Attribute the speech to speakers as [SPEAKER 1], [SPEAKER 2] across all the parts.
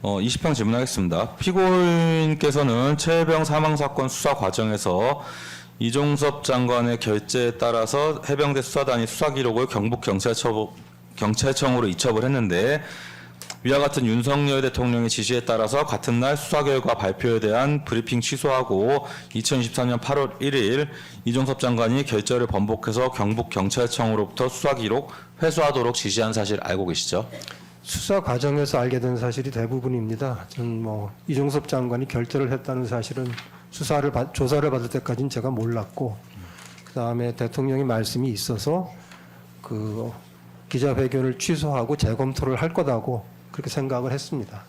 [SPEAKER 1] 20평 질문하겠습니다. 피고인께서는 최혜병 사망 사건 수사 과정에서 이종섭 장관의 결재에 따라서 해병대 수사단이 수사 기록을 경북경찰청으로 이첩을 했는데 위와 같은 윤석열 대통령의 지시에 따라서 같은 날 수사 결과 발표에 대한 브리핑 취소하고 2024년 8월 1일 이종섭 장관이 결재를 번복해서 경북경찰청으로부터 수사 기록 회수하도록 지시한 사실 알고 계시죠?
[SPEAKER 2] 수사 과정에서 알게 된 사실이 대부분입니다. 저는 이종섭 장관이 결재를 했다는 사실은 조사를 받을 때까지는 제가 몰랐고, 그 다음에 대통령의 말씀이 있어서 그 기자회견을 취소하고 재검토를 할 거다고 그렇게 생각을 했습니다.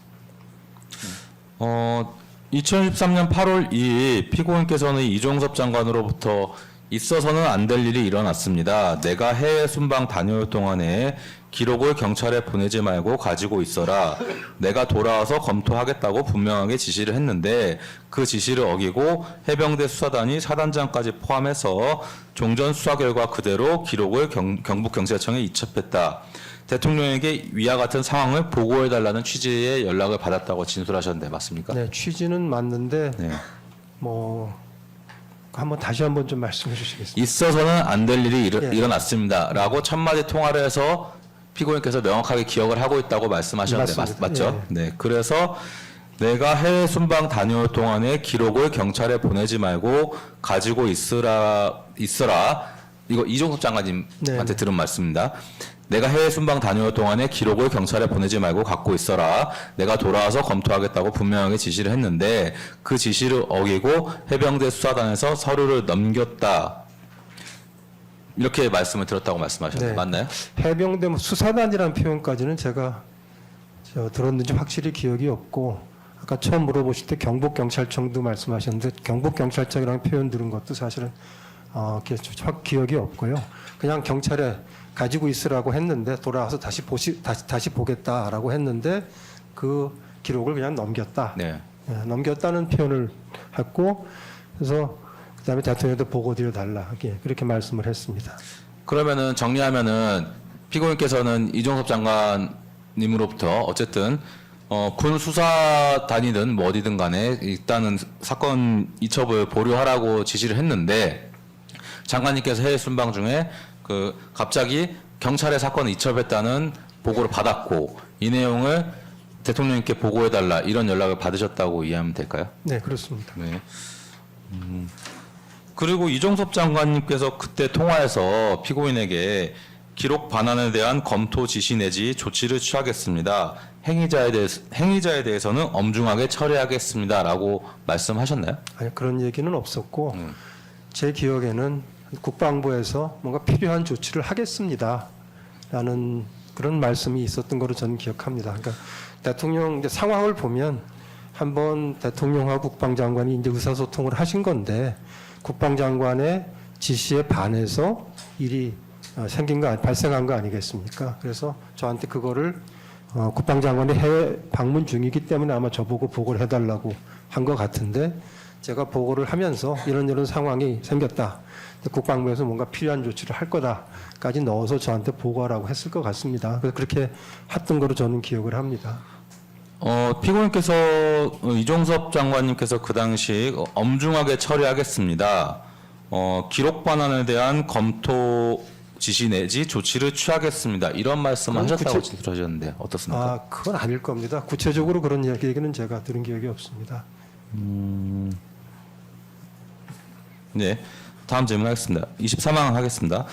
[SPEAKER 1] 2013년 8월 2일 피고인께서는 이종섭 장관으로부터 있어서는 안 될 일이 일어났습니다. 내가 해외 순방 다녀올 동안에 기록을 경찰에 보내지 말고 가지고 있어라. 내가 돌아와서 검토하겠다고 분명하게 지시를 했는데 그 지시를 어기고 해병대 수사단이 사단장까지 포함해서 종전 수사 결과 그대로 기록을 경북경찰청에 이첩했다. 대통령에게 위와 같은 상황을 보고해달라는 취지의 연락을 받았다고 진술하셨는데 맞습니까?
[SPEAKER 2] 네, 취지는 맞는데
[SPEAKER 1] 네.
[SPEAKER 2] 다시 한번 좀 말씀해 주시겠습니까?
[SPEAKER 1] 있어서는 안 될 일이
[SPEAKER 2] 예.
[SPEAKER 1] 일어났습니다라고 첫마디 통화를 해서 피고인께서 명확하게 기억을 하고 있다고 말씀하셨는데 맞죠?
[SPEAKER 2] 예.
[SPEAKER 1] 네. 그래서 내가 해외 순방 다녀올 동안에 기록을 경찰에 보내지 말고 가지고 있어라. 이거 이종섭 장관님한테
[SPEAKER 2] 네.
[SPEAKER 1] 들은 말씀입니다. 내가 해외 순방 다녀올 동안에 기록을 경찰에 보내지 말고 갖고 있어라. 내가 돌아와서 검토하겠다고 분명하게 지시를 했는데 그 지시를 어기고 해병대 수사단에서 서류를 넘겼다. 이렇게 말씀을 들었다고 말씀하셨는데
[SPEAKER 2] 네.
[SPEAKER 1] 맞나요?
[SPEAKER 2] 해병대 수사단이라는 표현까지는 제가 들었는지 확실히 기억이 없고, 아까 처음 물어보실 때 경북경찰청도 말씀하셨는데 경북경찰청이라는 표현 들은 것도 사실은 확 기억이 없고요. 그냥 경찰에 가지고 있으라고 했는데 돌아와서 다시 보겠다라고 했는데 그 기록을 그냥 넘겼다.
[SPEAKER 1] 네.
[SPEAKER 2] 넘겼다는 표현을 했고, 그래서 그다음에 대통령한테 보고 드려달라. 그렇게 말씀을 했습니다.
[SPEAKER 1] 그러면은 정리하면은 피고인께서는 이종섭 장관님으로부터 어쨌든 군 수사단이든 뭐 어디든 간에 일단은 사건 이첩을 보류하라고 지시를 했는데 장관님께서 해외 순방 중에 갑자기 경찰에 사건을 이첩했다는 보고를 받았고 이 내용을 대통령님께 보고해달라 이런 연락을 받으셨다고 이해하면 될까요?
[SPEAKER 2] 네, 그렇습니다.
[SPEAKER 1] 네. 그리고 이종섭 장관님께서 그때 통화에서 피고인에게 기록 반환에 대한 검토 지시 내지 조치를 취하겠습니다. 행위자에 대해서는 엄중하게 처리하겠습니다라고 말씀하셨나요?
[SPEAKER 2] 아니, 그런 얘기는 없었고 제 기억에는 국방부에서 뭔가 필요한 조치를 하겠습니다라는 그런 말씀이 있었던 거로 저는 기억합니다. 그러니까 대통령 이제 상황을 보면 한번 대통령하고 국방장관이 이제 의사소통을 하신 건데 국방장관의 지시에 반해서 일이 발생한 거 아니겠습니까? 그래서 저한테 그거를 국방장관이 해외 방문 중이기 때문에 아마 저보고 보고를 해달라고 한 것 같은데 제가 보고를 하면서 이런 상황이 생겼다. 국방부에서 뭔가 필요한 조치를 할 거다까지 넣어서 저한테 보고하라고 했을 것 같습니다. 그래서 그렇게 했던 거로 저는 기억을 합니다.
[SPEAKER 1] 피고인께서 이종섭 장관님께서 그 당시 엄중하게 처리하겠습니다. 기록 반환에 대한 검토 지시 내지 조치를 취하겠습니다. 이런 말씀을 하셨다고 진술하셨는데 어떻습니까?
[SPEAKER 2] 그건 아닐 겁니다. 구체적으로 그런 얘기는 제가 들은 기억이 없습니다.
[SPEAKER 1] 네. 다음 질문하겠습니다. 23항 하겠습니다.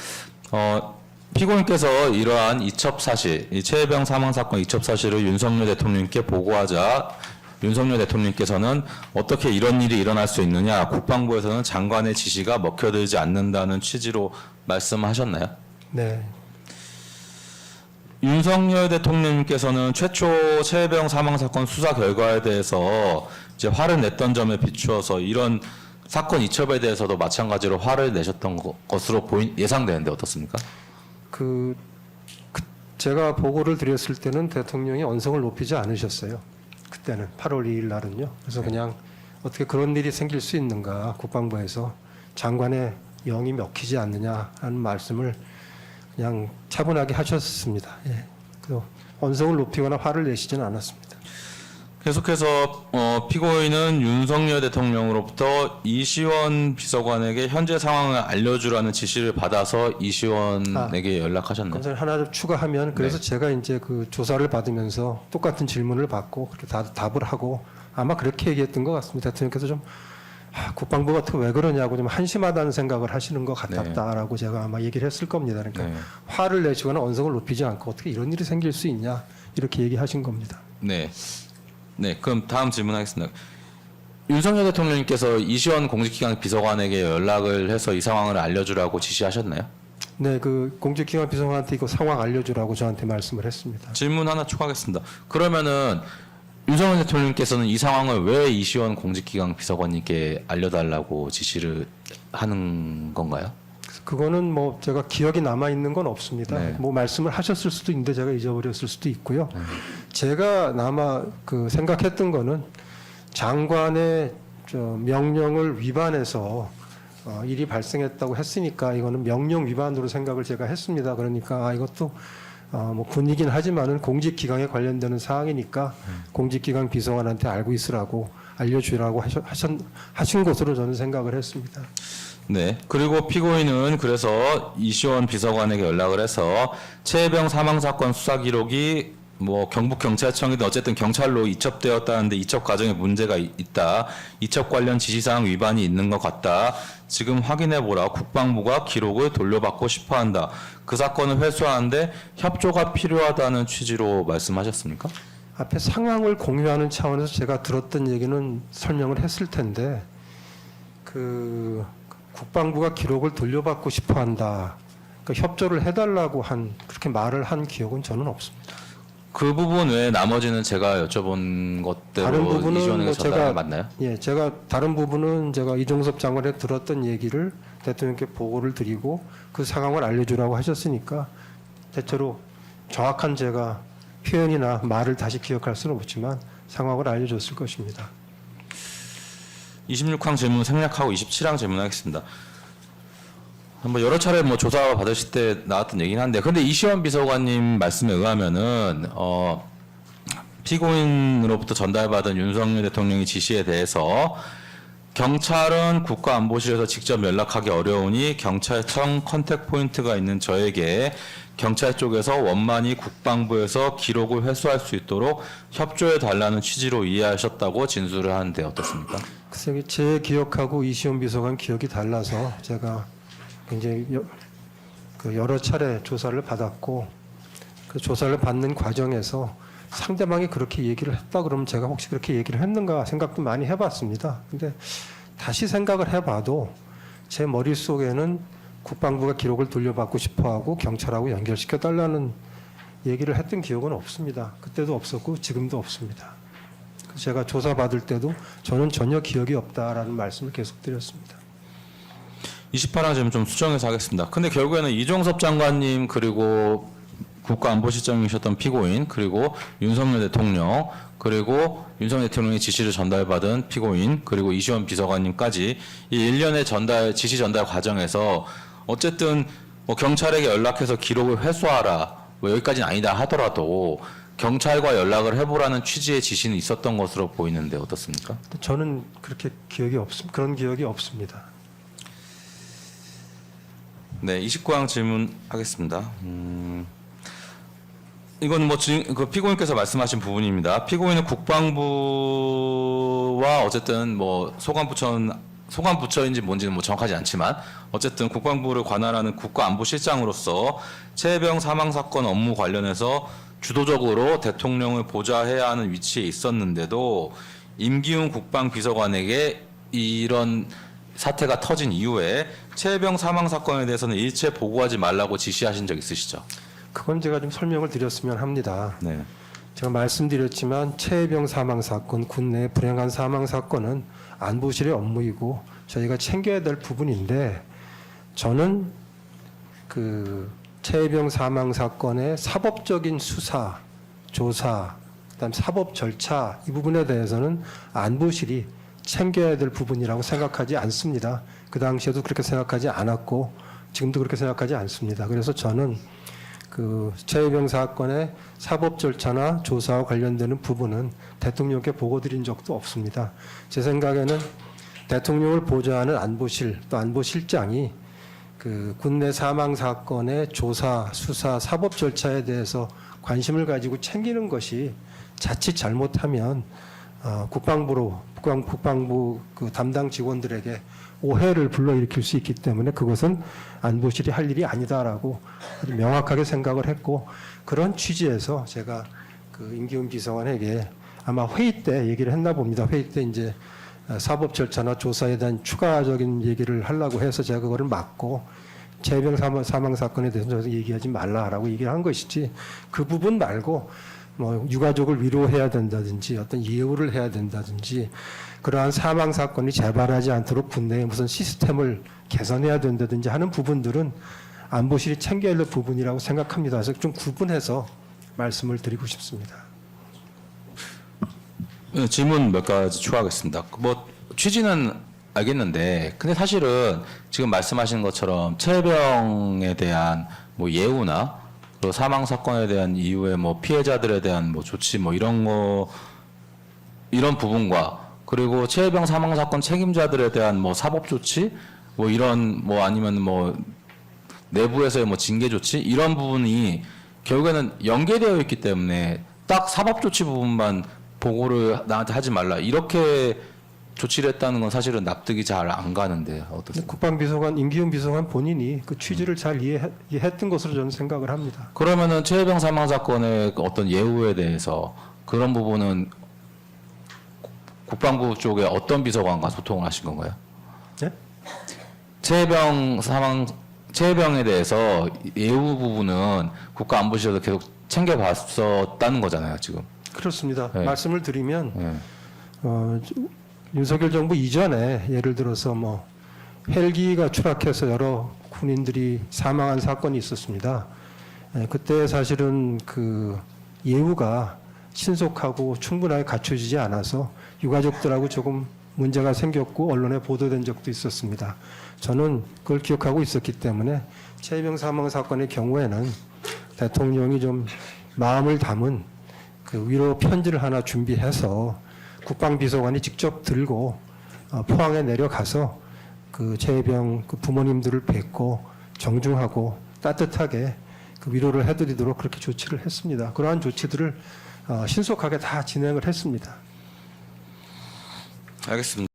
[SPEAKER 1] 피고인께서 이러한 이첩 사실, 이 최혜병 사망 사건 이첩 사실을 윤석열 대통령께 보고하자 윤석열 대통령께서는 어떻게 이런 일이 일어날 수 있느냐, 국방부에서는 장관의 지시가 먹혀들지 않는다는 취지로 말씀하셨나요?
[SPEAKER 2] 네.
[SPEAKER 1] 윤석열 대통령님께서는 최초 최혜병 사망 사건 수사 결과에 대해서 이제 화를 냈던 점에 비추어서 이런 사건 이첩에 대해서도 마찬가지로 화를 내셨던 것으로 예상되는데 어떻습니까?
[SPEAKER 2] 제가 보고를 드렸을 때는 대통령이 언성을 높이지 않으셨어요. 그때는 8월 2일 날은요. 그래서 그냥 어떻게 그런 일이 생길 수 있는가, 국방부에서 장관의 영이 먹히지 않느냐 하는 말씀을 그냥 차분하게 하셨습니다. 예. 그래서 언성을 높이거나 화를 내시지는 않았습니다.
[SPEAKER 1] 계속해서 피고인은 윤석열 대통령으로부터 이시원 비서관에게 현재 상황을 알려주라는 지시를 받아서 이시원에게 연락하셨나요?
[SPEAKER 2] 검사님 하나 좀 추가하면 그래서 제가 이제 그 조사를 받으면서 똑같은 질문을 받고 그렇게 답을 하고 아마 그렇게 얘기했던 것 같습니다. 대통령께서 좀 국방부 같은 거 왜 그러냐고 좀 한심하다는 생각을 하시는 것 같았다라고 제가 아마 얘기를 했을 겁니다. 그러니까
[SPEAKER 1] 네.
[SPEAKER 2] 화를 내시거나 언성을 높이지 않고 어떻게 이런 일이 생길 수 있냐 이렇게 얘기하신 겁니다.
[SPEAKER 1] 네. 네, 그럼 다음 질문하겠습니다. 윤석열 대통령님께서 이시원 공직기강 비서관에게 연락을 해서 이 상황을 알려주라고 지시하셨나요?
[SPEAKER 2] 네, 그 공직기관 비서관한테 이거 상황 알려주라고 저한테 말씀을 했습니다.
[SPEAKER 1] 질문 하나 추가하겠습니다. 그러면은 윤석열 대통령님께서는 이 상황을 왜 이시원 공직기강 비서관님께 알려달라고 지시를 하는 건가요?
[SPEAKER 2] 그거는 뭐 제가 기억이 남아 있는 건 없습니다.
[SPEAKER 1] 네.
[SPEAKER 2] 뭐 말씀을 하셨을 수도 있는데 제가 잊어버렸을 수도 있고요. 제가 아마 그 생각했던 거는 장관의 저 명령을 위반해서 일이 발생했다고 했으니까 이거는 명령 위반으로 생각을 제가 했습니다. 그러니까 이것도 뭐 군이긴 하지만은 공직기강에 관련되는 사항이니까 공직기강 비서관한테 알고 있으라고 알려주라고 하신 것으로 저는 생각을 했습니다.
[SPEAKER 1] 네. 그리고 피고인은 그래서 이시원 비서관에게 연락을 해서 최혜병 사망 사건 수사 기록이 뭐 경북 경찰청이든 어쨌든 경찰로 이첩되었다는데 이첩 과정에 문제가 있다. 이첩 관련 지시사항 위반이 있는 것 같다. 지금 확인해 보라. 국방부가 기록을 돌려받고 싶어한다. 그 사건을 회수하는데 협조가 필요하다는 취지로 말씀하셨습니까?
[SPEAKER 2] 앞에 상황을 공유하는 차원에서 제가 들었던 얘기는 설명을 했을 텐데 그 국방부가 기록을 돌려받고 싶어한다. 그러니까 협조를 해달라고 그렇게 말을 한 기억은 저는 없습니다.
[SPEAKER 1] 그 부분 외에 나머지는 제가 여쭤본 것대로
[SPEAKER 2] 다른 부분은
[SPEAKER 1] 이시원에게
[SPEAKER 2] 뭐
[SPEAKER 1] 전달이 맞나요?
[SPEAKER 2] 예, 제가 다른 부분은 제가 이종섭 장관에 들었던 얘기를 대통령께 보고를 드리고 그 상황을 알려주라고 하셨으니까 대체로 정확한 제가 표현이나 말을 다시 기억할 수는 없지만 상황을 알려줬을 것입니다.
[SPEAKER 1] 26항 질문 생략하고 27항 질문하겠습니다. 뭐 여러 차례 뭐 조사 받으실 때 나왔던 얘기긴 한데, 근데 이시원 비서관님 말씀에 의하면은 피고인으로부터 전달받은 윤석열 대통령의 지시에 대해서 경찰은 국가안보실에서 직접 연락하기 어려우니 경찰청 컨택 포인트가 있는 저에게 경찰 쪽에서 원만히 국방부에서 기록을 회수할 수 있도록 협조해 달라는 취지로 이해하셨다고 진술을 하는데 어떻습니까?
[SPEAKER 2] 글쎄 제 기억하고 이시원 비서관 기억이 달라서 제가 굉장히 여러 차례 조사를 받았고 그 조사를 받는 과정에서 상대방이 그렇게 얘기를 했다 그러면 제가 혹시 그렇게 얘기를 했는가 생각도 많이 해봤습니다. 근데 다시 생각을 해봐도 제 머릿속에는 국방부가 기록을 돌려받고 싶어하고 경찰하고 연결시켜 달라는 얘기를 했던 기억은 없습니다. 그때도 없었고 지금도 없습니다. 제가 조사받을 때도 저는 전혀 기억이 없다라는 말씀을 계속 드렸습니다.
[SPEAKER 1] 28항 질문 좀 수정해서 하겠습니다. 근데 결국에는 이종섭 장관님 그리고 국가안보실장이셨던 피고인 그리고 윤석열 대통령 그리고 윤석열 대통령의 지시를 전달받은 피고인 그리고 이시원 비서관님까지 이 일련의 지시 전달 과정에서 어쨌든 뭐 경찰에게 연락해서 기록을 회수하라 뭐 여기까지는 아니다 하더라도 경찰과 연락을 해보라는 취지의 지시는 있었던 것으로 보이는데 어떻습니까?
[SPEAKER 2] 저는 그렇게 그런 기억이 없습니다.
[SPEAKER 1] 네, 29항 질문하겠습니다. 이건 뭐 그 피고인께서 말씀하신 부분입니다. 피고인은 국방부와 어쨌든 뭐 소관부처인지 뭔지는 뭐 정확하지 않지만 어쨌든 국방부를 관할하는 국가안보실장으로서 최혜병 사망 사건 업무 관련해서 주도적으로 대통령을 보좌해야 하는 위치에 있었는데도 임기훈 국방비서관에게 이런 사태가 터진 이후에 최혜병 사망 사건에 대해서는 일체 보고하지 말라고 지시하신 적 있으시죠?
[SPEAKER 2] 그건 제가 좀 설명을 드렸으면 합니다.
[SPEAKER 1] 네.
[SPEAKER 2] 제가 말씀드렸지만 최혜병 사망 사건, 군내 불행한 사망 사건은 안보실의 업무이고 저희가 챙겨야 될 부분인데 저는 그 최혜병 사망 사건의 사법적인 수사, 조사, 그다음 사법 절차 이 부분에 대해서는 안보실이 챙겨야 될 부분이라고 생각하지 않습니다. 그 당시에도 그렇게 생각하지 않았고 지금도 그렇게 생각하지 않습니다. 그래서 저는 그 최혜병 사건의 사법 절차나 조사와 관련되는 부분은 대통령께 보고드린 적도 없습니다. 제 생각에는 대통령을 보좌하는 안보실 또 안보실장이 그 군내 사망 사건의 조사, 수사, 사법 절차에 대해서 관심을 가지고 챙기는 것이 자칫 잘못하면 국방부 그 담당 직원들에게 오해를 불러일으킬 수 있기 때문에 그것은 안보실이 할 일이 아니다라고 아주 명확하게 생각을 했고, 그런 취지에서 제가 그 임기훈 비서관에게 아마 회의 때 얘기를 했나 봅니다. 회의 때 이제 사법 절차나 조사에 대한 추가적인 얘기를 하려고 해서 제가 그거를 막고 최혜병 사망 사건에 대해서 얘기하지 말라라고 얘기를 한 것이지, 그 부분 말고 뭐 유가족을 위로해야 된다든지 어떤 예우를 해야 된다든지 그러한 사망 사건이 재발하지 않도록 군내에 무슨 시스템을 개선해야 된다든지 하는 부분들은 안보실이 챙겨야 할 부분이라고 생각합니다. 그래서 좀 구분해서 말씀을 드리고 싶습니다.
[SPEAKER 1] 네, 질문 몇 가지 추가하겠습니다. 뭐 취지는 알겠는데, 근데 사실은 지금 말씀하신 것처럼 최혜병에 대한 뭐 예우나 또 사망 사건에 대한 이후에 뭐 피해자들에 대한 뭐 조치 뭐 이런 부분과, 그리고 최혜병 사망 사건 책임자들에 대한 뭐 사법 조치 뭐 이런 뭐 아니면 뭐 내부에서의 뭐 징계 조치 이런 부분이 결국에는 연계되어 있기 때문에 딱 사법 조치 부분만 보고를 나한테 하지 말라 이렇게 조치를 했다는 건 사실은 납득이 잘 안 가는데 어떻습니까?
[SPEAKER 2] 국방비서관 임기훈 비서관 본인이 그 취지를 잘 이해했던 것으로 저는 생각을 합니다.
[SPEAKER 1] 그러면은 최혜병 사망 사건의 그 어떤 예우에 대해서 그런 부분은 국방부 쪽에 어떤 비서관과 소통을 하신 건가요?
[SPEAKER 2] 네?
[SPEAKER 1] 최혜병에 대해서 예우 부분은 국가안보실에서 계속 챙겨봤었다는 거잖아요, 지금.
[SPEAKER 2] 그렇습니다.
[SPEAKER 1] 네.
[SPEAKER 2] 말씀을 드리면
[SPEAKER 1] 네.
[SPEAKER 2] 윤석열 정부 이전에 예를 들어서 뭐 헬기가 추락해서 여러 군인들이 사망한 사건이 있었습니다. 그때 사실은 그 예우가 신속하고 충분하게 갖춰지지 않아서 유가족들하고 조금 문제가 생겼고 언론에 보도된 적도 있었습니다. 저는 그걸 기억하고 있었기 때문에 최혜병 사망 사건의 경우에는 대통령이 좀 마음을 담은 그 위로 편지를 하나 준비해서 국방비서관이 직접 들고 포항에 내려가서 그 최혜병 그 부모님들을 뵙고 정중하고 따뜻하게 그 위로를 해드리도록 그렇게 조치를 했습니다. 그러한 조치들을 신속하게 다 진행을 했습니다.
[SPEAKER 1] 알겠습니다.